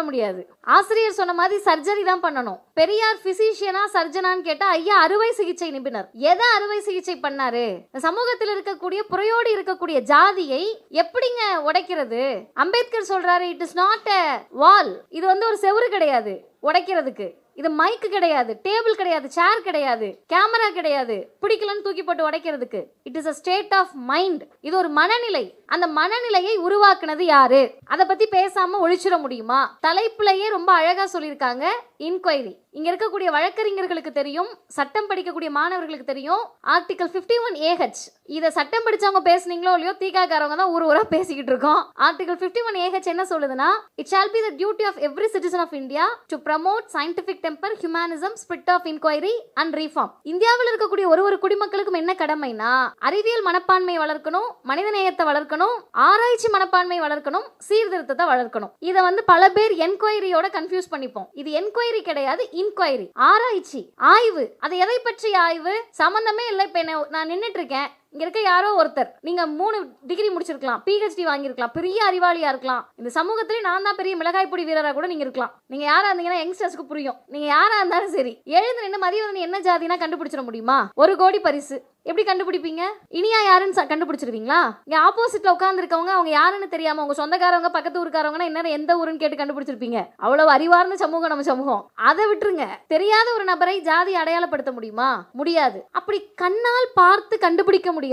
முடியாது. ஆசிரியர் சொன்ன மாதிரி சர்ஜரி தான் பண்ணணும். பெரியார் பிசிஷியனா சர்ஜனான்னு கேட்டா ஐயா அறுவை சிகிச்சை நிபுணர். எதை அறுவை சிகிச்சை பண்ணாரு? சமூகத்தில் இருக்கக்கூடிய புறையோடு இருக்கக்கூடிய ஜாதியை எப்படிங்க உடைக்கிறது? அம்பேத்கர் சொல்றாரு, இட் இஸ் நாட் எ வால். இது ஒரு செவுரு கிடையாது உடைக்கிறதுக்கு. இது மைக்கு கிடையாது, டேபிள் கிடையாது, சேர் கிடையாது, கேமரா கிடையாது பிடிக்கலன்னு தூக்கி போட்டு உடைக்கிறதுக்கு. It is a state of mind. இது ஒரு மனநிலை. அந்த மனநிலையை உருவாக்குனது யாரு? அதை பத்தி பேசாம ஒழிச்சிட முடியுமா? தலைப்புலயே ரொம்ப அழகா சொல்லியிருக்காங்க, இன்கொயரி. இங்க இருக்கக்கூடிய வழக்கறிஞர்களுக்கு தெரியும், சட்டம் படிக்கக்கூடிய மாணவர்களுக்கு தெரியும். ஆர்டிகல் 51AH இதை சட்டம் படிச்சவங்க பேசுனீங்களோ இல்லையோ, தீகாக்காரவங்க தான் ஊர் ஊரா பேசிக்கிட்டு இருக்கோம். ஆர்டிகல் 51AH என்ன சொல்லுதுன்னா, it shall be the duty of every citizen of India to promote scientific temper, humanism, spirit of inquiry and reform. இந்தியாவில் இருக்கக்கூடிய ஒரு குடிமக்களுக்கும் என்ன கடமைனா, அறிவியல் மனப்பான்மை வளர்க்கணும், மனிதநேயத்தை வளர்க்கணும், ஆராய்ச்சி மனப்பான்மை வளர்க்கணும், சீர்திருத்தத்தை வளர்க்கணும். இதை பல பேர் என்கொயரியோட கன்ஃபியூஸ் பண்ணிப்போம். இது என்கொயரி கிடையாது, இன்கொயரி, ஆராய்ச்சி, ஆய்வு. அது எதை பற்றி ஆய்வு? சம்பந்தமே இல்லை. இப்ப நான் நின்னுட்டு இருக்கேன், இங்க இருக்க யாரோ ஒருத்தர், நீங்க 3 டிகிரி முடிச்சிருக்கலாம், PhD வாங்கியிருக்கலாம், பெரிய அறிவாளியா இருக்கலாம். இந்த சமூகத்திலே நான் தான் பெரிய மிளகாய் பொடி வீரரா கூட நீங்க இருக்கலாம். நீங்க யாரா இருந்தீங்கன்னா யங்ஸ்டர்ஸ்க்கு புரியும். நீங்க யாரா இருந்தாலும் சரி, எழுந்து நின்று மதியம் என்ன ஜாதினா கண்டுபிடிச்சிட முடியுமா? 1 கோடி பரிசு எப்படி கண்டுபிடிப்பீங்க? இனியா யாருன்னு கண்டுபிடிச்சிருவீங்களா? இங்க ஆப்போசிட்ல உட்கார்ந்து இருக்கவங்க அவங்க யாருன்னு தெரியாம உங்க சொந்தக்காரவங்க பக்கத்து ஊருக்காரவங்கன்னா என்ன எந்த ஊருன்னு கேட்டு கண்டுபிடிச்சிருப்பீங்க. அவ்வளவு அறிவார்ந்த சமூகம் நம்ம சமூகம். அதை விட்டுருங்க. தெரியாத ஒரு நபரை ஜாதி அடையாளப்படுத்த முடியுமா? முடியாது. அப்படி கண்ணால் பார்த்து கண்டுபிடிக்க முடியாத,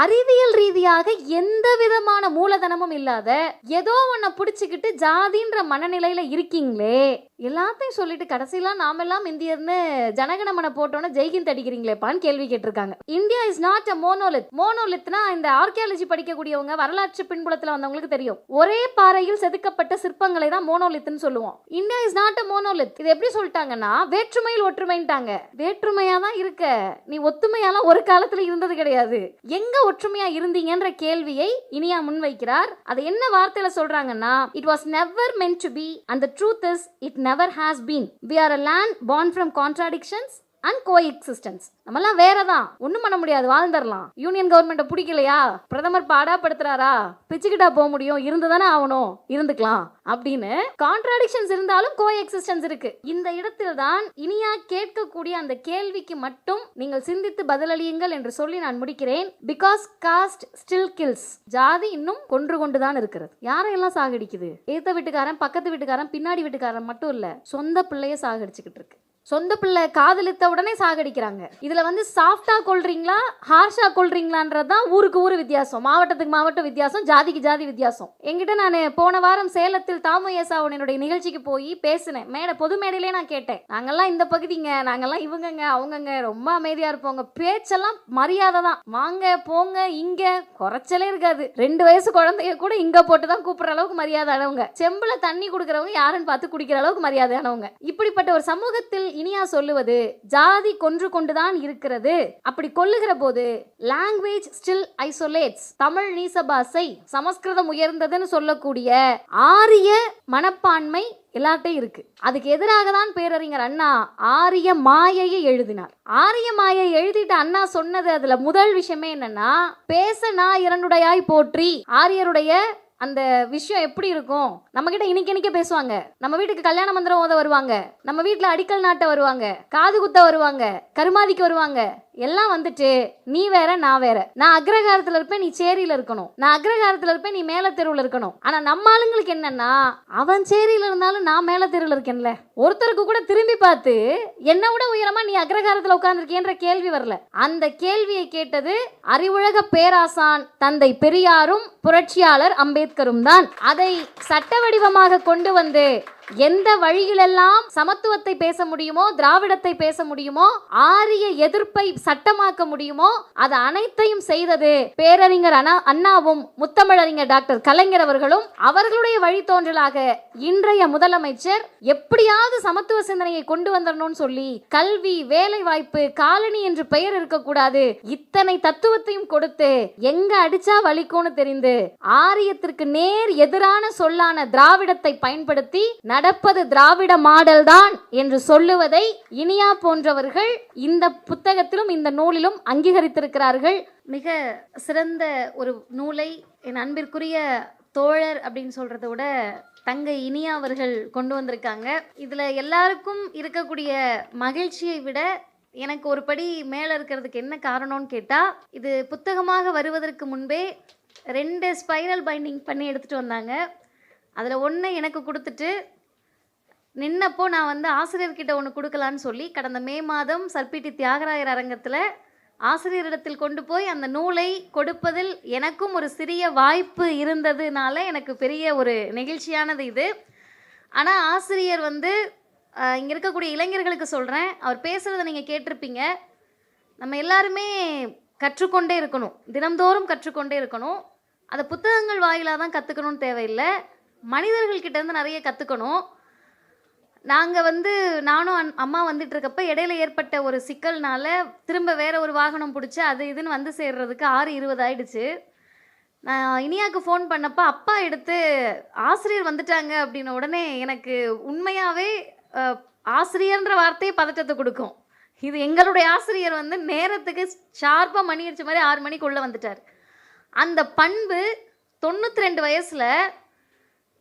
அறிவியல் ரீதியாக எந்த விதமான மூலதனமும் இல்லாத ஏதோ ஒன்ன பிடிச்சுக்கிட்டு ஜாதின்ற மனநிலையில இருக்கீங்களே, எல்லாத்தையும் சொல்லிட்டு கடைசியில நாமெல்லாம் இந்தியர்னு ஜனகணமன போட்டோன்னு ஜெய்ஹிந்த் அடிக்கிறீங்களேப்பான்னு கேள்வி கேட்டிருக்காங்க. India is not a monolith. மோனோலித்னா இந்த ஆர்கியாலஜி படிக்கக்கூடியவங்க, வரலாற்று பின்புலத்துல வந்தவங்களுக்கு தெரியும். ஒரே பாறையில் செதுக்கப்பட்ட சிற்பங்களை தான் மோனோலித்னு சொல்லுவோம். India is not a Monolith. இது எப்படி சொல்லிட்டாங்கன்னா, வேற்றுமையில் ஒற்றுமைன்ட்டாங்க. வேற்றுமையா தான் இருக்க, நீ ஒத்துமையாலாம் ஒரு காலத்துல இருந்தது கிடையாது. எங்க ஒற்றுமையா இருந்தீங்கன்ற கேள்வியை இனியா முன்வைக்கிறார். அது என்ன வார்த்தையில சொல்றாங்கன்னா, it was never meant to be and the truth is it never has been. We are a land born from contradictions and coexistence. நம்மலாம் வேறதான், ஒன்றும் பண்ண முடியாது, வாழ்ந்துடலாம். யூனியன் கவர்மெண்ட்டை பிடிக்கலையா, பிரதமர் பாடாப்படுத்துறாரா, பிச்சுக்கிட்டா போக முடியும், இருந்துதானே ஆகணும், இருந்துக்கலாம் அப்படின்னு. கான்ட்ராடிக்ஷன்ஸ் இருந்தாலும் கோ எக்ஸிஸ்டன்ஸ் இருக்கு. இந்த இடத்தில் தான் இனியா கேட்கக்கூடிய அந்த கேள்விக்கு மட்டும் நீங்கள் சிந்தித்து பதிலளியுங்கள் என்று சொல்லி நான் முடிக்கிறேன். Because caste still kills. ஜாதி இன்னும் கொன்று கொண்டுதான் இருக்கிறது. யாரையெல்லாம் சாகடிக்குது? ஏத்த வீட்டுக்காரன், பக்கத்து வீட்டுக்காரன், பின்னாடி வீட்டுக்காரன் மட்டும் இல்ல, சொந்த பிள்ளைய சாகடிச்சுக்கிட்டு இருக்கு. சொந்த பிள்ளை காதலித்த உடனே சாகடிக்கிறாங்க. இதுல சாஃப்டா கொள்றீங்களா, ஹார்ஷா கொள்றீங்களான்றதுதான் ஊருக்கு ஊரு வித்தியாசம், மாவட்டத்துக்கு மாவட்டம் வித்தியாசம், ஜாதிக்கு ஜாதி வித்தியாசம். என்கிட்ட நான் போன வாரம் சேலத்தில் தாமு ஏசாவனுடைய நிகழ்ச்சிக்கு போய் பேசினேன். பொது மேடையிலே நான் கேட்டேன், நாங்கெல்லாம் இந்த பகுதிங்க, நாங்கெல்லாம் இவங்கங்க அவங்கங்க, ரொம்ப அமைதியா இருப்போங்க, பேச்செல்லாம் மரியாதை தான், வாங்க போங்க, இங்க குறைச்சலே இருக்காது. 2 வயசு குழந்தைய கூட இங்க போட்டுதான் கூப்பிடுற அளவுக்கு மரியாதையானவங்க, செம்புல தண்ணி குடுக்கறவங்க யாருன்னு பார்த்து குடிக்கிற அளவுக்கு மரியாதையானவங்க. இப்படிப்பட்ட ஒரு சமூகத்தில் இனியா சொல்லுவது, ஜாதி கொன்று கொண்டுதான் இருக்கிறது. அப்படி கொல்லுகிற போது லாங்குவேஜ் ஸ்டில் ஐசோலேட்ஸ். தமிழ் நீசபாசை, சமஸ்கிருதம் உயர்ந்ததுன்னு சொல்லக்கூடிய ஆரிய மனப்பான்மை எல்லார்ட்டையும் இருக்கு. அதுக்கு எதிராக தான் பேரறிஞர் அண்ணா ஆரிய மாயையை எழுதினார். ஆரிய மாயை எழுதிட்டு அண்ணா சொன்னது அதுல முதல் விஷயமே என்னன்னா, பேச நான் இரண்டுடையாய் போற்றி. ஆரியருடைய அந்த விஷயம் எப்படி இருக்கும்? நம்ம கிட்ட இன்னைக்கு பேசுவாங்க, நம்ம வீட்டுக்கு கல்யாண மந்திரம் ஓத வருவாங்க, நம்ம வீட்டுல அடிக்கல் நாட்ட வருவாங்க, காது குத்த வருவாங்க, கருமாதிக்கு வருவாங்க. எல்லாம் வந்துட்டு நீ வேற நான் வேற, நான் அக்ரகாரத்துல இருப்பேன், நீ சேரியில இருக்கணும், நான் அக்ரகாரத்துல இருப்பேன், நீ மேல தெருவுல இருக்கணும். ஆனா நம்ம ஆளுங்களுக்கு என்னன்னா, அவன் சேரியில இருந்தாலும் நான் மேல தெருவுல இருக்கேன்ல. ஒருத்தருக்கு கூட திரும்பி பார்த்து என்ன விட உயரமா நீ அக்ரகாரத்துல உட்கார்ந்துருக்கேன்ற கேள்வி வரல. அந்த கேள்வியை கேட்டது அறிவுலக பேராசான் தந்தை பெரியாரும் புரட்சியாளர் அம்பேத்கரும் தான். அதை சட்ட வடிவமாக கொண்டு வந்து எந்த வழியிலெல்லாம் சமத்துவத்தை பேச முடியுமோ, திராவிடத்தை பேச முடியுமோ, ஆரிய எதிர்ப்பை சட்டமாக்க முடியுமோ, அது அனைத்தையும் செய்தது பேரறிஞர் அண்ணாவும் முத்தமிழறிஞர் டாக்டர் கலைஞர் அவர்களும். அவர்களுடைய வழித்தோன்றலாக இன்றைய முதலமைச்சர் எப்படியாவது சமத்துவ சிந்தனையை கொண்டு வந்துடணும்னு சொல்லி கல்வி, வேலை வாய்ப்பு, காலனி என்று பெயர் இருக்கக்கூடாது, இத்தனை தத்துவத்தையும் கொடுத்து எங்க அடிச்சா வலிக்கும்னு தெரிந்து ஆரியத்திற்கு நேர் எதிரான சொல்லான திராவிடத்தை பயன்படுத்தி நடப்பது திராவிட மாடல் தான் என்று சொல்லுவதை இனியா போன்றவர்கள் இந்த புத்தகத்திலும் இந்த நூலிலும் அங்கீகரித்திருக்கிறார்கள். மிக சிறந்த ஒரு நூலை என் அன்பிற்குரிய தோழர் அப்படின்னு சொல்றதை விட தங்கை இனியா அவர்கள் கொண்டு வந்திருக்காங்க. இதில் எல்லாருக்கும் இருக்கக்கூடிய மகிழ்ச்சியை விட எனக்கு ஒரு படி மேலே இருக்கிறதுக்கு என்ன காரணம்னு கேட்டால், இது புத்தகமாக வருவதற்கு முன்பே 2 ஸ்பைரல் பைண்டிங் பண்ணி எடுத்துகிட்டு வந்தாங்க. அதில் ஒன்று எனக்கு கொடுத்துட்டு நின்னப்போ நான் வந்து ஆசிரியர்கிட்ட ஒன்று கொடுக்கலான்னு சொல்லி கடந்த மே மாதம் சர்பிடி தியாகராயர் அரங்கத்தில் ஆசிரியரிடத்தில் கொண்டு போய் அந்த நூலை கொடுப்பதில் எனக்கும் ஒரு சிறிய வாய்ப்பு இருந்ததுனால எனக்கு பெரிய ஒரு நெகிழ்ச்சியானது இது. ஆனால் ஆசிரியர் வந்து இங்கே இருக்கக்கூடிய இளைஞர்களுக்கு சொல்கிறேன், அவர் பேசுகிறத நீங்கள் கேட்டிருப்பீங்க. நம்ம எல்லாருமே கற்றுக்கொண்டே இருக்கணும், தினம்தோறும் கற்றுக்கொண்டே இருக்கணும். அதை புத்தகங்கள் வாயிலாக தான் கற்றுக்கணும்னு தேவையில்லை, மனிதர்கள்கிட்டேருந்து நிறைய கற்றுக்கணும். நாங்கள் வந்து நானும் அம்மா வந்துட்டு இருக்கப்ப இடையில ஏற்பட்ட ஒரு சிக்கல்னால திரும்ப வேற ஒரு வாகனம் பிடிச்சி அது இதுன்னு வந்து சேர்றதுக்கு 6:20 ஆயிடுச்சு. நான் இனியாவுக்கு ஃபோன் பண்ணப்போ அப்பா எடுத்து ஆசிரியர் வந்துட்டாங்க அப்படின்ன உடனே எனக்கு உண்மையாகவே ஆசிரியர்ன்ற வார்த்தையே பதட்டத்தை கொடுக்கும். இது எங்களுடைய ஆசிரியர் வந்து நேரத்துக்கு ஷார்ப்பாக மணி அடிச்ச மாதிரி 6 மணிக்குள்ளே வந்துட்டார். அந்த பண்பு 92 வயசில்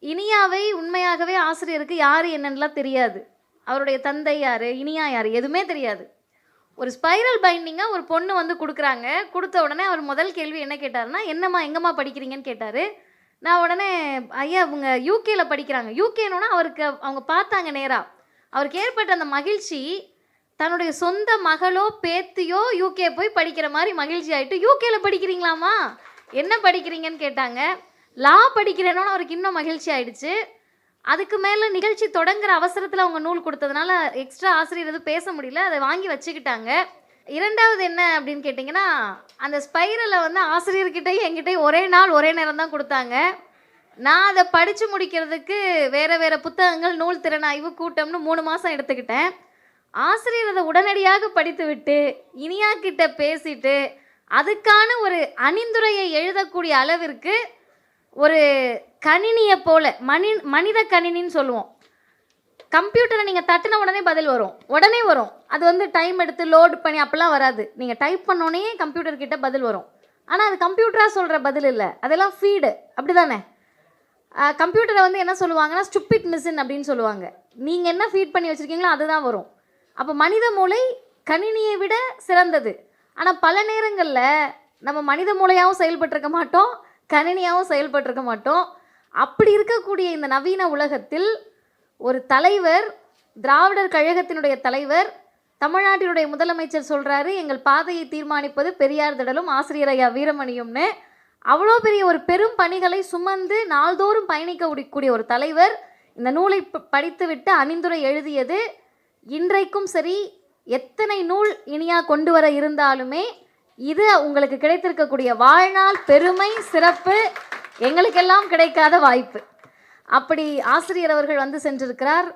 இனியாவை உண்மையாகவே ஆசிரியருக்கு யார் என்னன்னுலாம் தெரியாது. அவருடைய தந்தை யார், இனியா யார், எதுவுமே தெரியாது. ஒரு ஸ்பைரல் பைண்டிங்காக ஒரு பொண்ணு வந்து கொடுக்குறாங்க. கொடுத்த உடனே அவர் முதல் கேள்வி என்ன கேட்டார்னா, என்னம்மா எங்கம்மா படிக்கிறீங்கன்னு கேட்டார். நான் உடனே ஐயா அவங்க யூகேல படிக்கிறாங்க. யூகேனோன்னா அவருக்கு அவங்க பார்த்தாங்க நேராக. அவருக்கு ஏற்பட்ட அந்த மகிழ்ச்சி தன்னுடைய சொந்த மகளோ பேத்தியோ யூகே போய் படிக்கிற மாதிரி மகிழ்ச்சி ஆகிட்டு, யூகேல படிக்கிறீங்களாம்மா, என்ன படிக்கிறீங்கன்னு கேட்டாங்க. லா படிக்கிறேன்னு அவருக்கு இன்னும் மகிழ்ச்சி ஆயிடுச்சு. அதுக்கு மேலே நிகழ்ச்சி தொடங்குற அவசரத்தில் அவங்க நூல் கொடுத்ததுனால எக்ஸ்ட்ரா ஆசிரியர் எதுவும் பேச முடியல, அதை வாங்கி வச்சுக்கிட்டாங்க. இரண்டாவது என்ன அப்படின்னு கேட்டிங்கன்னா, அந்த ஸ்பைரலை வந்து ஆசிரியர்கிட்டையும் என்கிட்டையும் ஒரே நாள் ஒரே நேரம் தான் கொடுத்தாங்க. நான் அதை படித்து முடிக்கிறதுக்கு வேறு வேறு புத்தகங்கள் நூல் திறனாய்வு கூட்டம்னு 3 மாதம் எடுத்துக்கிட்டேன். ஆசிரியர் அதை உடனடியாக படித்து விட்டு இனியா கிட்ட பேசிட்டு அதுக்கான ஒரு அணிந்துரையை எழுதக்கூடிய அளவிற்கு ஒரு கணினியை போல மனித கணினின்னு சொல்லுவோம். கம்ப்யூட்டரை நீங்கள் தட்டின உடனே பதில் வரும், உடனே வரும். அது வந்து டைம் எடுத்து லோட் பண்ணி அப்போல்லாம் வராது. நீங்கள் டைப் பண்ணோன்னே கம்ப்யூட்டர்கிட்ட பதில் வரும். ஆனால் அது கம்ப்யூட்டராக சொல்கிற பதில் இல்லை, அதெல்லாம் ஃபீடு. அப்படி தானே? கம்ப்யூட்டரை வந்து என்ன சொல்லுவாங்கன்னா ஸ்டூபிட் மிஷின் அப்படின்னு சொல்லுவாங்க. நீங்கள் என்ன ஃபீட் பண்ணி வச்சுருக்கீங்களோ அதுதான் வரும். அப்போ மனித மூளை கணினியை விட சிறந்தது. ஆனால் பல நேரங்களில் நம்ம மனித மூளையாகவும் செயல்பட்டிருக்க மாட்டோம், கணினியாகவும் செயல்பட்டிருக்க மாட்டோம். அப்படி இருக்கக்கூடிய இந்த நவீன உலகத்தில் ஒரு தலைவர், திராவிடர் கழகத்தினுடைய தலைவர், தமிழ்நாட்டினுடைய முதலமைச்சர் சொல்கிறாரு, எங்கள் பாதையை தீர்மானிப்பது பெரியார் திடலும் ஆசிரியர் ஐயா வீரமணியும்னு. அவ்வளோ பெரிய ஒரு பெரும் பணிகளை சுமந்து நாள்தோறும் பயணிக்கக்கூடிய ஒரு தலைவர் இந்த நூலை படித்துவிட்டு அணிந்துரை எழுதியது இன்றைக்கும் சரி, எத்தனை நூல் இனியா கொண்டு வர இருந்தாலுமே இது உங்களுக்கு கிடைத்திருக்கக்கூடிய வாழ்நாள் பெருமை, சிறப்பு, எங்களுக்கெல்லாம் கிடைக்காத வாய்ப்பு. அப்படி ஆசிரியர் அவர்கள் வந்து சென்றிருக்கிறார்.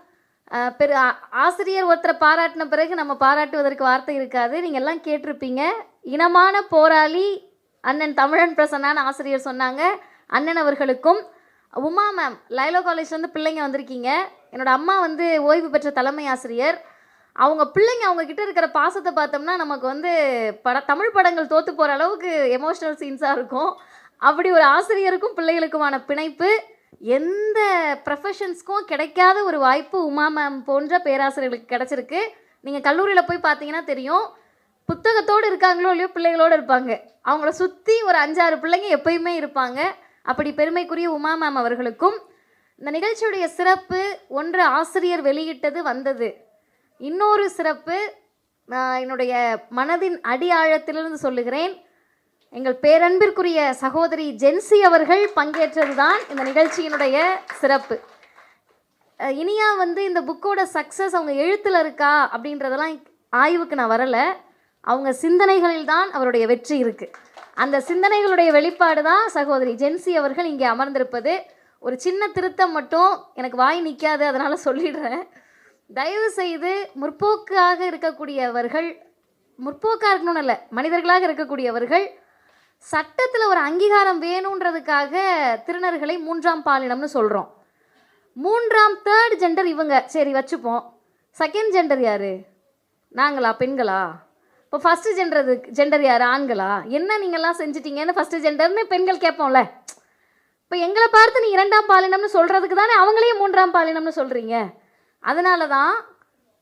ஆசிரியர் ஒருத்தரை பாராட்டின பிறகு நம்ம பாராட்டுவதற்கு வார்த்தை இருக்காது. நீங்கள் எல்லாம் கேட்டிருப்பீங்க, இனமான போராளி அண்ணன் தமிழன் பிரசன்னான ஆசிரியர் சொன்னாங்க. அண்ணன் அவர்களுக்கும் உமா மேம், லைலோ காலேஜ்லேருந்து பிள்ளைங்க வந்திருக்கீங்க. என்னோட அம்மா வந்து ஓய்வு பெற்ற தலைமை ஆசிரியர். அவங்க பிள்ளைங்க அவங்கக்கிட்ட இருக்கிற பாசத்தை பார்த்தோம்னா நமக்கு வந்து தமிழ் படங்கள் தோற்று போகிற அளவுக்கு எமோஷ்னல் சீன்ஸாக இருக்கும். அப்படி ஒரு ஆசிரியருக்கும் பிள்ளைகளுக்குமான பிணைப்பு எந்த ப்ரொஃபஷன்ஸ்க்கும் கிடைக்காத ஒரு வாய்ப்பு உமா மேம் போன்ற பேராசிரியர்களுக்கு கிடச்சிருக்கு. நீங்கள் கல்லூரியில் போய் பார்த்தீங்கன்னா தெரியும், புத்தகத்தோடு இருக்காங்களோ இல்லையோ பிள்ளைகளோடு இருப்பாங்க. அவங்கள சுற்றி ஒரு 5-6 பிள்ளைங்க எப்பயுமே இருப்பாங்க. அப்படி பெருமைக்குரிய உமா மேம் அவர்களுக்கும். இந்த நிகழ்ச்சியுடைய சிறப்பு ஒன்று ஆசிரியர் வெளியிட்டது வந்தது. இன்னொரு சிறப்பு நான் என்னுடைய மனதின் அடி ஆழத்திலிருந்து சொல்லுகிறேன், எங்கள் பேரன்பிற்குரிய சகோதரி ஜென்சி அவர்கள் பங்கேற்றது தான் இந்த நிகழ்ச்சியினுடைய சிறப்பு. இனியா வந்து இந்த புக்கோட சக்ஸஸ் அவங்க எழுத்தில் இருக்கா அப்படின்றதெல்லாம் ஆய்வுக்கு நான் வரலை. அவங்க சிந்தனைகளில் தான் அவருடைய வெற்றி இருக்குது. அந்த சிந்தனைகளுடைய வெளிப்பாடு தான் சகோதரி ஜென்சி அவர்கள் இங்கே அமர்ந்திருப்பது. ஒரு சின்ன திருத்தம் மட்டும் எனக்கு வாய் நிற்காது, அதனால் சொல்லிடுறேன். தயவு செய்து முற்போக்காக இருக்கக்கூடியவர்கள், முற்போக்காக இருக்கணும்னு இல்லை, மனிதர்களாக இருக்கக்கூடியவர்கள் சட்டத்தில் ஒரு அங்கீகாரம் வேணுன்றதுக்காக திருநர்களை 3ஆம் பாலினம்னு சொல்கிறோம். 3ஆம் தேர்ட் ஜெண்டர் இவங்க, சரி வச்சுப்போம். செகண்ட் ஜெண்டர் யார்? நாங்களா, பெண்களா? இப்போ ஃபஸ்ட்டு ஜெண்டர் யார்? ஆண்களா? என்ன நீங்கள்லாம் செஞ்சிட்டீங்கன்னு ஃபஸ்ட்டு ஜெண்டர்னு பெண்கள் கேட்போம்ல. இப்போ எங்களை பார்த்து நீ இரண்டாம் பாலினம்னு சொல்கிறதுக்கு தானே அவங்களே மூன்றாம் பாலினம்னு சொல்கிறீங்க. அதனால தான்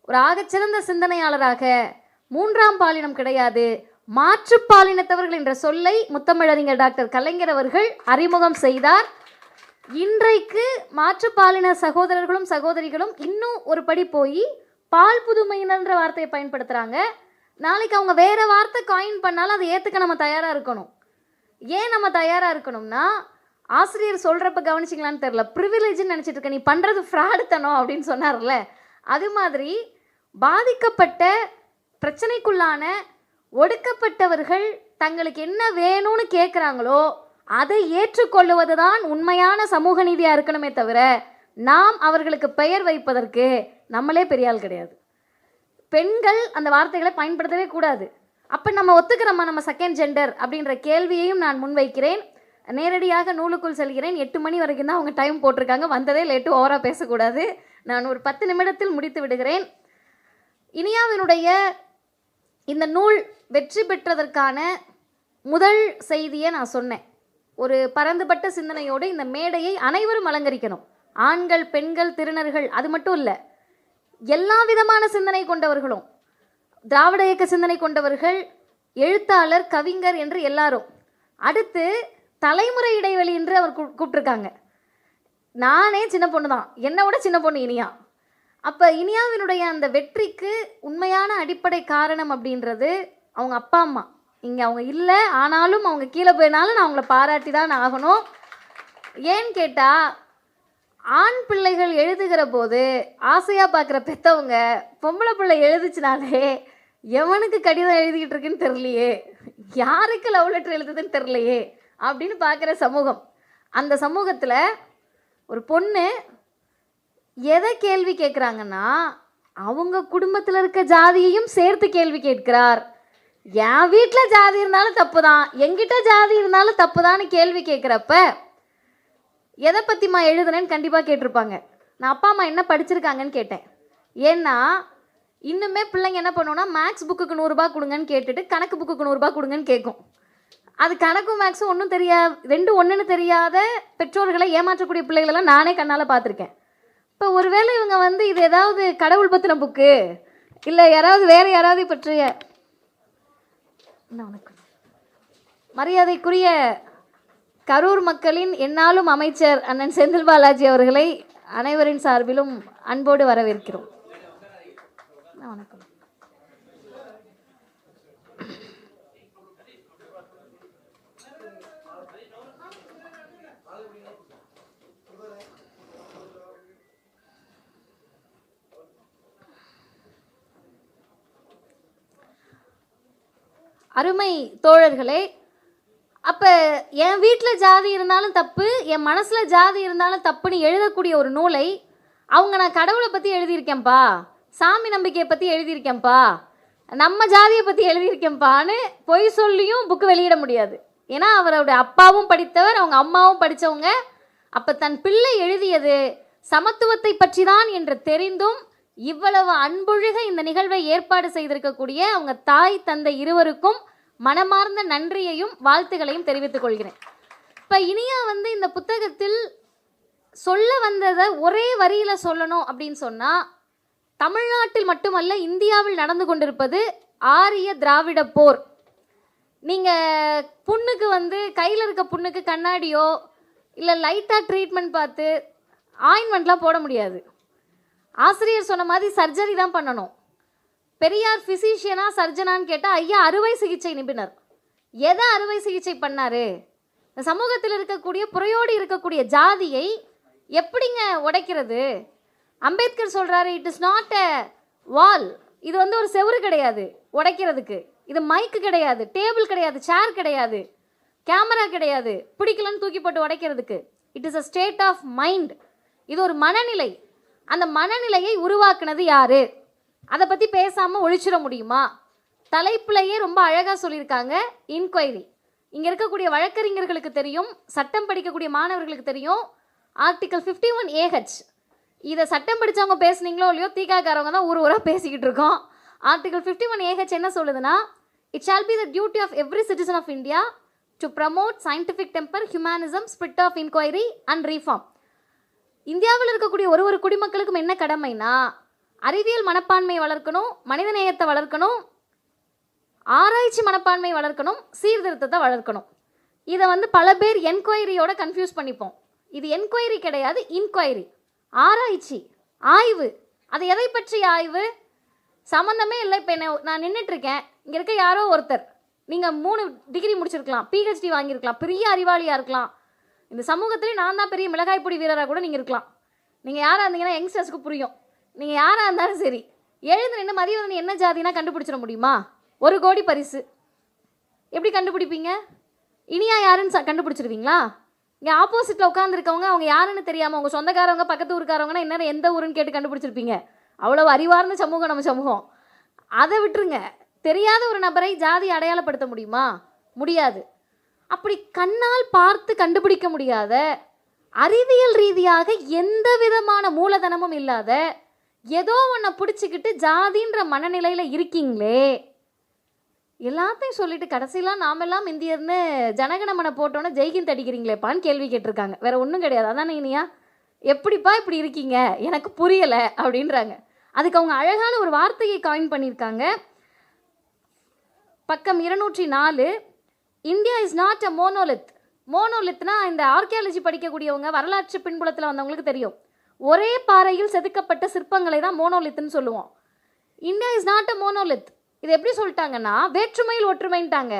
ஒரு ஆகச்சிறந்த சிந்தனையாளராக மூன்றாம் பாலினம் கிடையாது, மாற்றுப்பாலினத்தவர்கள் என்ற சொல்லை முத்தமிழறிஞர் டாக்டர் கலைஞர் அவர்கள் அறிமுகம் செய்தார். இன்றைக்கு மாற்றுப்பாலின சகோதரர்களும் சகோதரிகளும் இன்னும் ஒரு படி போய் பால் புதுமையினர்ன்ற வார்த்தையை பயன்படுத்துகிறாங்க. நாளைக்கு அவங்க வேறு வார்த்தை காயின் பண்ணாலும் அதை ஏற்றுக்க நம்ம தயாராக இருக்கணும். ஏன் நம்ம தயாராக இருக்கணும்னா, ஆசிரியர் சொல்கிறப்ப கவனிச்சிங்களான்னு தெரில, ப்ரிவிலேஜ்னு நினச்சிட்டு இருக்க, நீ பண்ணுறது ஃப்ராடுத்தனம் அப்படின்னு சொன்னார்ல, அது மாதிரி பாதிக்கப்பட்ட பிரச்சனைக்குள்ளான ஒடுக்கப்பட்டவர்கள் தங்களுக்கு என்ன வேணும்னு கேட்குறாங்களோ அதை ஏற்றுக்கொள்ளுவது தான் உண்மையான சமூக நீதியாக இருக்கணுமே தவிர, நாம் அவர்களுக்கு பெயர் வைப்பதற்கு நம்மளே பெரியாள் கிடையாது. பெண்கள் அந்த வார்த்தைகளை பயன்படுத்தவே கூடாது. அப்போ நம்ம ஒத்துக்கிறோமா நம்ம செகண்ட் ஜெண்டர் அப்படின்ற கேள்வியையும் நான் முன்வைக்கிறேன். நேரடியாக நூலுக்குள் செல்கிறேன். 8 மணி வரைக்கும் தான் அவங்க டைம் போட்டிருக்காங்க. வந்ததே லேட்டு, ஓவராக பேசக்கூடாது. நான் ஒரு 10 நிமிடத்தில் முடித்து விடுகிறேன். இனியாவினுடைய இந்த நூல் வெற்றி பெற்றதற்கான முதல் செய்தியை நான் சொன்னேன். ஒரு பரந்துபட்ட சிந்தனையோடு இந்த மேடையை அனைவரும் அலங்கரிக்கணும். ஆண்கள், பெண்கள், திருநர்கள், அது மட்டும் இல்லை, எல்லா விதமான சிந்தனை கொண்டவர்களும், திராவிட இயக்க சிந்தனை கொண்டவர்கள், எழுத்தாளர், கவிஞர் என்று எல்லாரும். அடுத்து தலைமுறை இடைவெளி என்று அவர் கூப்பிட்டுருக்காங்க. நானே சின்ன பொண்ணு தான், என்னை விட சின்ன பொண்ணு இனியா. அப்போ இனியாவினுடைய அந்த வெற்றிக்கு உண்மையான அடிப்படை காரணம் அப்படின்றது அவங்க அப்பா அம்மா. இங்கே அவங்க இல்லை, ஆனாலும் அவங்க கீழே போயினாலும் நான் அவங்கள பாராட்டி தான் ஆகணும். ஏன்னு கேட்டால், ஆண் பிள்ளைகள் எழுதுகிற போது ஆசையாக பார்க்குற பெற்றவங்க பொம்பளை பிள்ளை எழுதுச்சுனாலே எவனுக்கு கடிதம் எழுதிக்கிட்டு இருக்குன்னு தெரியலையே, யாருக்கு லவ் லெட்டர் எழுதுதுன்னு தெரியலையே அப்படின்னு பார்க்குற சமூகம். அந்த சமூகத்தில் ஒரு பொண்ணு எதை கேள்வி கேட்குறாங்கன்னா, அவங்க குடும்பத்தில் இருக்க ஜாதியையும் சேர்த்து கேள்வி கேட்கிறார். என் வீட்டில் ஜாதி இருந்தாலும் தப்பு தான், எங்கிட்ட ஜாதி இருந்தாலும் தப்பு தான்னு கேள்வி கேட்குறப்ப எதை பற்றிமா எழுதுனேன்னு கண்டிப்பாக கேட்டிருப்பாங்க. நான் அப்பா அம்மா என்ன படிச்சிருக்காங்கன்னு கேட்டேன். ஏன்னா இன்னுமே பிள்ளைங்க என்ன பண்ணுவோன்னா, மேக்ஸ் புக்குக்கு 100 ரூபா கொடுங்கன்னு கேட்டுட்டு கணக்கு புக்குக்கு 100 ரூபா கொடுங்கன்னு கேட்கும். அது கணக்கும் மேக்ஸும் ஒன்றும் தெரியாது, ரெண்டும் ஒன்றுன்னு தெரியாத பெற்றோர்களை ஏமாற்றக்கூடிய பிள்ளைகளெல்லாம் நானே கண்ணால் பார்த்துருக்கேன். இப்போ ஒருவேளை இவங்க இது ஏதாவது கடவுள் பற்றின புக்கு இல்லை யாராவது வேறு யாராவது பற்றிய மரியாதைக்குரிய கரூர் மக்களின் எந்நாளும் அமைச்சர் அண்ணன் செந்தில் பாலாஜி அவர்களை அனைவரின் சார்பிலும் அன்போடு வரவேற்கிறோம். வணக்கம். அருமை தோழர்களே, அப்போ என் வீட்டில் ஜாதி இருந்தாலும் தப்பு, என் மனசில் ஜாதி இருந்தாலும் தப்புன்னு எழுதக்கூடிய ஒரு நூலை அவங்க நான் கடவுளை பற்றி எழுதியிருக்கேன்ப்பா, சாமி நம்பிக்கையை பற்றி எழுதியிருக்கேன்ப்பா, நம்ம ஜாதியை பற்றி எழுதியிருக்கேன்ப்பான்னு பொய் சொல்லியும் புக்கு வெளியிட முடியாது. ஏன்னா அவருடைய அப்பாவும் படித்தவர், அவங்க அம்மாவும் படித்தவங்க. அப்போ தன் பிள்ளை எழுதியது சமத்துவத்தை பற்றி தான் என்று தெரிந்தும் இவ்வளவு அன்பொழுக இந்த நிகழ்வை ஏற்பாடு செய்திருக்கக்கூடிய அவங்க தாய் தந்தை இருவருக்கும் மனமார்ந்த நன்றியையும் வாழ்த்துக்களையும் தெரிவித்துக் கொள்கிறேன். இப்போ இனியா இந்த புத்தகத்தில் சொல்ல வந்ததை ஒரே வரியில் சொல்லணும் அப்படின்னு சொன்னால், தமிழ்நாட்டில் மட்டுமல்ல இந்தியாவில் நடந்து கொண்டிருப்பது ஆரிய திராவிட போர். நீங்கள் புண்ணுக்கு கையில் இருக்க புண்ணுக்கு கண்ணாடியோ இல்லை லைட்டாக ட்ரீட்மெண்ட் பார்த்து ஆயின்மெண்ட்லாம் போட முடியாது. ஆசிரியர் சொன்ன மாதிரி சர்ஜரி தான் பண்ணணும். பெரியார் ஃபிசிஷியனா சர்ஜனான்னு கேட்டால் ஐயா அறுவை சிகிச்சை நிபுணர். எதை அறுவை சிகிச்சை பண்ணார்? இந்த சமூகத்தில் இருக்கக்கூடிய புறையோடு இருக்கக்கூடிய ஜாதியை எப்படிங்க உடைக்கிறது? அம்பேத்கர் சொல்கிறாரு, இட் இஸ் நாட் அ வால். இது ஒரு செவுறு கிடையாது உடைக்கிறதுக்கு. இது மைக்கு கிடையாது, டேபிள் கிடையாது, சேர் கிடையாது, கேமரா கிடையாது பிடிக்கலன்னு தூக்கி போட்டு உடைக்கிறதுக்கு. It is a state of mind. இது ஒரு மனநிலை. அந்த மனநிலையை உருவாக்குனது யாரு? அதை பற்றி பேசாமல் ஒழிச்சிட முடியுமா? தலைப்புலையே ரொம்ப அழகாக சொல்லியிருக்காங்க, இன்கொயரி. இங்கே இருக்கக்கூடிய வழக்கறிஞர்களுக்கு தெரியும், சட்டம் படிக்கக்கூடிய மாணவர்களுக்கு தெரியும். ஆர்டிகல் 51AH, இதை சட்டம் படித்தவங்க பேசுனீங்களோ இல்லையோ, தீக்காக்காரவங்க தான் ஊராக பேசிக்கிட்டு இருக்கோம். ஆர்டிகல் 51AH என்ன சொல்லுதுன்னா, it shall be the duty of every citizen of India to promote scientific temper, humanism, spirit of inquiry and reform. இந்தியாவில் இருக்கக்கூடிய ஒரு குடிமக்களுக்கும் என்ன கடமைனா, அறிவியல் மனப்பான்மை வளர்க்கணும், மனிதநேயத்தை வளர்க்கணும், ஆராய்ச்சி மனப்பான்மை வளர்க்கணும், சீர்திருத்தத்தை வளர்க்கணும். இதை பல பேர் என்கொயரியோட கன்ஃபியூஸ் பண்ணிப்போம். இது என்கொயரி கிடையாது, இன்கொயரி. ஆராய்ச்சி, ஆய்வு. அது எதை பற்றிய ஆய்வு? சம்மந்தமே இல்லை. இப்போ நான் நின்றுட்டுருக்கேன், இங்கே இருக்க யாரோ ஒருத்தர், நீங்கள் 3 டிகிரி முடிச்சிருக்கலாம், PhD வாங்கியிருக்கலாம், பெரிய அறிவாளியாக இருக்கலாம், இந்த சமூகத்திலே நான் தான் பெரிய மிளகாய்ப்பொடி வீரராக கூட நீங்கள் இருக்கலாம். நீங்கள் யாராக இருந்தீங்கன்னா யங்ஸ்டர்ஸ்க்கு புரியும். நீங்கள் யாராக இருந்தாலும் சரி, எழுந்து நின்று மதிவதனி என்ன ஜாதினா கண்டுபிடிச்சிட முடியுமா? 1 கோடி பரிசு. எப்படி கண்டுபிடிப்பீங்க? இனியா யாருன்னு கண்டுபிடிச்சிருவீங்களா? இங்கே ஆப்போசிட்டில் உட்காந்துருக்கவங்க அவங்க யாருன்னு தெரியாமல், உங்கள் சொந்தக்காரவங்க பக்கத்து ஊருக்காரவங்கன்னா என்ன எந்த ஊருன்னு கேட்டு கண்டுபிடிச்சிருப்பீங்க. அவ்வளோ அறிவார்ந்த சமூகம் நம்ம சமூகம். அதை விட்டுருங்க. தெரியாத ஒரு நபரை ஜாதி அடையாளப்படுத்த முடியுமா? முடியாது. அப்படி கண்ணால் பார்த்து கண்டுபிடிக்க முடியாத, அறிவியல் ரீதியாக எந்த விதமான மூலதனமும் இல்லாத, ஏதோ ஒன்றை பிடிச்சிக்கிட்டு ஜாதின்ற மனநிலையில் இருக்கீங்களே, எல்லாத்தையும் சொல்லிட்டு கடைசியெல்லாம் நாமெல்லாம் இந்தியர்னு ஜனகணமனை போட்டோன்னே ஜெய்கிந்த் அடிக்கிறீங்களேப்பான்னு கேள்வி கேட்டிருக்காங்க. வேற ஒன்றும் கிடையாது. அதானே இனியா? எப்படிப்பா இப்படி இருக்கீங்க, எனக்கு புரியலை அப்படின்றாங்க. அதுக்கு அவங்க அழகான ஒரு வார்த்தையை காயின் பண்ணியிருக்காங்க. பக்கம் 204, India is not a monolith. மோனோலித்னா இந்த ஆர்கியாலஜி படிக்கக்கூடியவங்க, வரலாற்று பின்புலத்தில் வந்தவங்களுக்கு தெரியும். ஒரே பாறையில் செதுக்கப்பட்ட சிற்பங்களை தான் மோனோலித்னு சொல்லுவோம். India is not a Monolith. இது எப்படி சொல்லிட்டாங்கன்னா, வேற்றுமையில் ஒற்றுமைன்ட்டாங்க.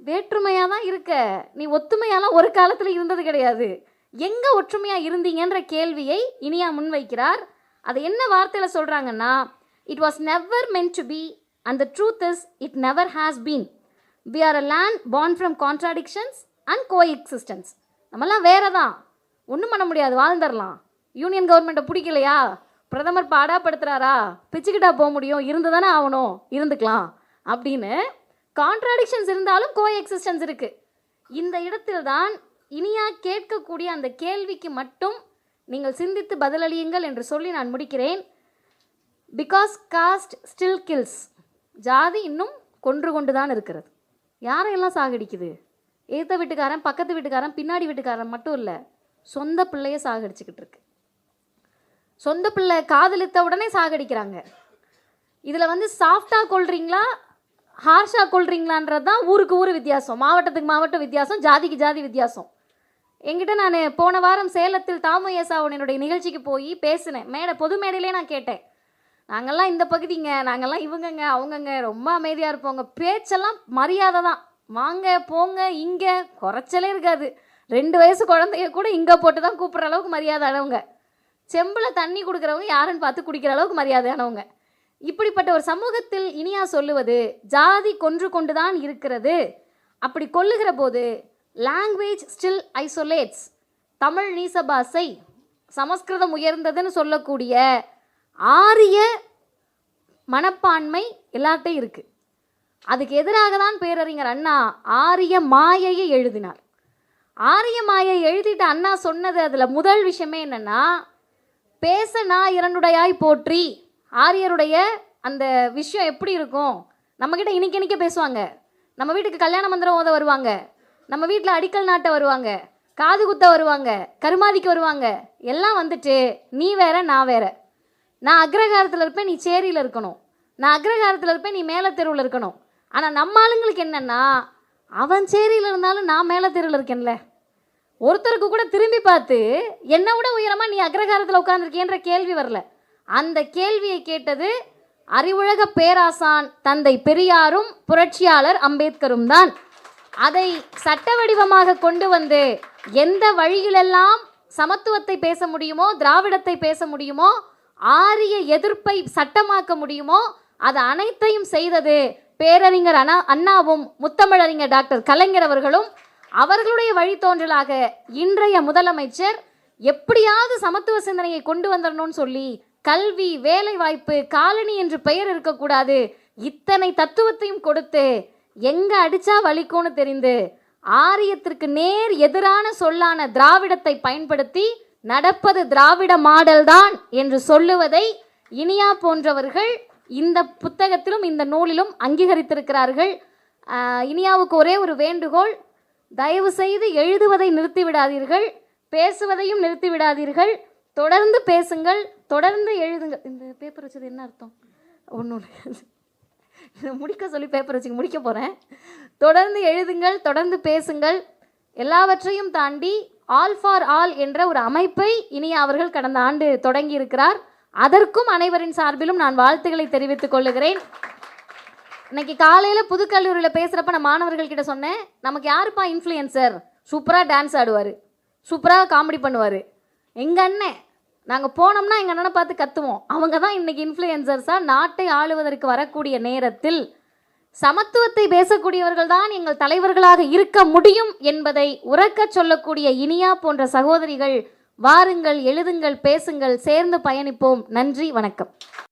வேற்றுமையாக தான் இருக்க, நீ ஒத்துமையாலாம் ஒரு காலத்தில் இருந்தது கிடையாது. எங்கே ஒற்றுமையாக இருந்தீங்கன்ற கேள்வியை இனியா முன்வைக்கிறார். அது என்ன வார்த்தையில் சொல்கிறாங்கன்னா, it was never meant to be and the truth is it never has been. We are a land born from contradictions and coexistence. நம்மலாம் வேறு தான், ஒன்றும் பண்ண முடியாது, வாழ்ந்துடலாம். யூனியன் கவர்மெண்ட்டை பிடிக்கலையா, பிரதமர் பாடாப்படுத்துகிறாரா, பிச்சுக்கிட்டா போக முடியும், இருந்து தானே ஆகணும், இருந்துக்கலாம் அப்படின்னு. கான்ட்ராடிக்ஷன்ஸ் இருந்தாலும் கோ எக்ஸிஸ்டன்ஸ் இருக்குது. இந்த இடத்தில் தான் இனியா கேட்கக்கூடிய அந்த கேள்விக்கு மட்டும் நீங்கள் சிந்தித்து பதிலளியுங்கள் என்று சொல்லி நான் முடிக்கிறேன். Because caste still kills. ஜாதி இன்னும் கொன்று கொண்டு தான் இருக்கிறது. யாரையெல்லாம் சாகடிக்குது? ஏற்ற வீட்டுக்காரன், பக்கத்து வீட்டுக்காரன், பின்னாடி வீட்டுக்காரன் மட்டும் இல்லை, சொந்த பிள்ளைய சாகடிச்சுக்கிட்டு இருக்கு. சொந்த பிள்ளை காதலித்த உடனே சாகடிக்கிறாங்க. இதில் சாஃப்டாக கொள்றீங்களா, ஹார்ஷாக கொள்றீங்களான்றது தான் ஊருக்கு ஊர் வித்தியாசம், மாவட்டத்துக்கு மாவட்டம் வித்தியாசம், ஜாதிக்கு ஜாதி வித்தியாசம். என்கிட்ட நான் போன வாரம் சேலத்தில் தாமு ஏசாவனுடைய நிகழ்ச்சிக்கு போய் பேசினேன். பொது மேடையிலே நான் கேட்டேன், நாங்கள்லாம் இந்த பகுதிங்க, நாங்கள்லாம் இவங்கங்க அவங்கங்க, ரொம்ப அமைதியாக இருப்போங்க, பேச்செல்லாம் மரியாதை தான், வாங்க போங்க, இங்கே குறைச்சலே இருக்காது. 2 வயசு குழந்தைய கூட இங்கே போட்டு தான் கூப்பிட்ற அளவுக்கு மரியாதையானவங்க. செம்பில் தண்ணி கொடுக்குறவங்க யாருன்னு பார்த்து குடிக்கிற அளவுக்கு மரியாதையானவங்க. இப்படிப்பட்ட ஒரு சமூகத்தில் இனியா சொல்லுவது, ஜாதி கொன்று கொண்டு தான் இருக்கிறது. அப்படி கொல்லுகிற போது லாங்குவேஜ் ஸ்டில் ஐசோலேட்ஸ். தமிழ் நீசபாசை, சமஸ்கிருதம் உயர்ந்ததுன்னு சொல்லக்கூடிய ஆரிய மனப்பான்மை எல்லார்ட்டையும் இருக்குது. அதுக்கு எதிராக தான் பேரறிஞர் அண்ணா ஆரிய மாயையை எழுதினார். ஆரிய மாயை எழுதிட்டு அண்ணா சொன்னது அதில் முதல் விஷயமே என்னென்னா, பேச நான் இரண்டுடையாய் போற்றி. ஆரியருடைய அந்த விஷயம் எப்படி இருக்கும்? நம்மக்கிட்ட இனிக்க பேசுவாங்க, நம்ம வீட்டுக்கு கல்யாண மந்திரம் ஓத வருவாங்க, நம்ம வீட்டில் அடிக்கல் நாட்ட வருவாங்க, காது குத்த வருவாங்க, கருமாதிக்கு வருவாங்க. எல்லாம் வந்துட்டு நீ வேற நான் வேற, நான் அக்ரகாரத்தில் இருப்பேன் நீ சேரியில் இருக்கணும், நான் அக்ரகாரத்தில் இருப்பேன் நீ மேலே தெருவில் இருக்கணும். ஆனால் நம்ம ஆளுங்களுக்கு என்னென்னா, அவன் சேரியில் இருந்தாலும் நான் மேலே தெருவில் இருக்கேன்ல. ஒருத்தருக்கு கூட திரும்பி பார்த்து என்னை விட உயரமாக நீ அக்ரகாரத்தில் உட்காந்துருக்கேன்ற கேள்வி வரல. அந்த கேள்வியை கேட்டது அறிவுலக பேராசான் தந்தை பெரியாரும் புரட்சியாளர் அம்பேத்கரும் தான். அதை சட்ட வடிவமாக கொண்டு வந்து எந்த வழியிலெல்லாம் சமத்துவத்தை பேச முடியுமோ, திராவிடத்தை பேச முடியுமோ, ஆரிய எதிர்ப்பை சட்டமாக்க முடியுமோ, அது அனைத்தையும் செய்தது பேரறிஞர் அண்ணாவும் முத்தமிழறிஞர் டாக்டர் கலைஞர் அவர்களும். அவர்களுடைய வழித்தோன்றலாக இன்றைய முதலமைச்சர் எப்படியாவது சமத்துவ சிந்தனையை கொண்டு வந்துடணும்னு சொல்லி கல்வி, வேலை வாய்ப்பு, காலனி என்று பெயர் இருக்கக்கூடாது, இத்தனை தத்துவத்தையும் கொடுத்து எங்க அடிச்சா வலிக்கும்னு தெரிந்து ஆரியத்திற்கு நேர் எதிரான சொல்லான திராவிடத்தை பயன்படுத்தி நடப்பது திராவிட மாடல் தான் என்று சொல்லுவதை இனியா போன்றவர்கள் இந்த புத்தகத்திலும் இந்த நூலிலும் அங்கீகரித்திருக்கிறார்கள். இனியாவுக்கு ஒரே ஒரு வேண்டுகோள், தயவு செய்து எழுதுவதை நிறுத்தி விடாதீர்கள், பேசுவதையும் நிறுத்தி விடாதீர்கள். தொடர்ந்து பேசுங்கள், தொடர்ந்து எழுதுங்கள். இந்த பேப்பர் வச்சது என்ன அர்த்தம்? ஒன்று முடிக்க சொல்லி பேப்பர் வச்சு முடிக்க போகிறேன். தொடர்ந்து எழுதுங்கள், தொடர்ந்து பேசுங்கள். எல்லாவற்றையும் தாண்டி ஆல் ஃபார் ஆல் என்ற ஒரு அமைப்பை இனியா அவர்கள் கடந்த ஆண்டு தொடங்கி இருக்கிறார். அதற்கும் அனைவரின் சார்பிலும் நான் வாழ்த்துக்களை தெரிவித்துக் கொள்ளுகிறேன். இன்னைக்கு காலையில் புதுக்கல்லூரியில் பேசுகிறப்ப நான் மாணவர்கள் கிட்ட சொன்னேன், நமக்கு யாருப்பா இன்ஃப்ளூயன்சர்? சூப்பராக டான்ஸ் ஆடுவார், சூப்பராக காமெடி பண்ணுவார். எங்கள் அண்ணன், நாங்கள் போனோம்னா எங்கள் அண்ணனை பார்த்து கத்துவோம். அவங்க தான் இன்றைக்கி இன்ஃப்ளூயன்சர்ஸாக நாட்டை ஆளுவதற்கு வரக்கூடிய நேரத்தில் சமத்துவத்தை பேசக்கூடியவர்கள் தான் எங்கள் தலைவர்களாக இருக்க முடியும் என்பதை உரக்க சொல்லக்கூடிய இனியா போன்ற சகோதரிகள், வாருங்கள், எழுதுங்கள், பேசுங்கள், சேர்ந்து பயணிப்போம். நன்றி, வணக்கம்.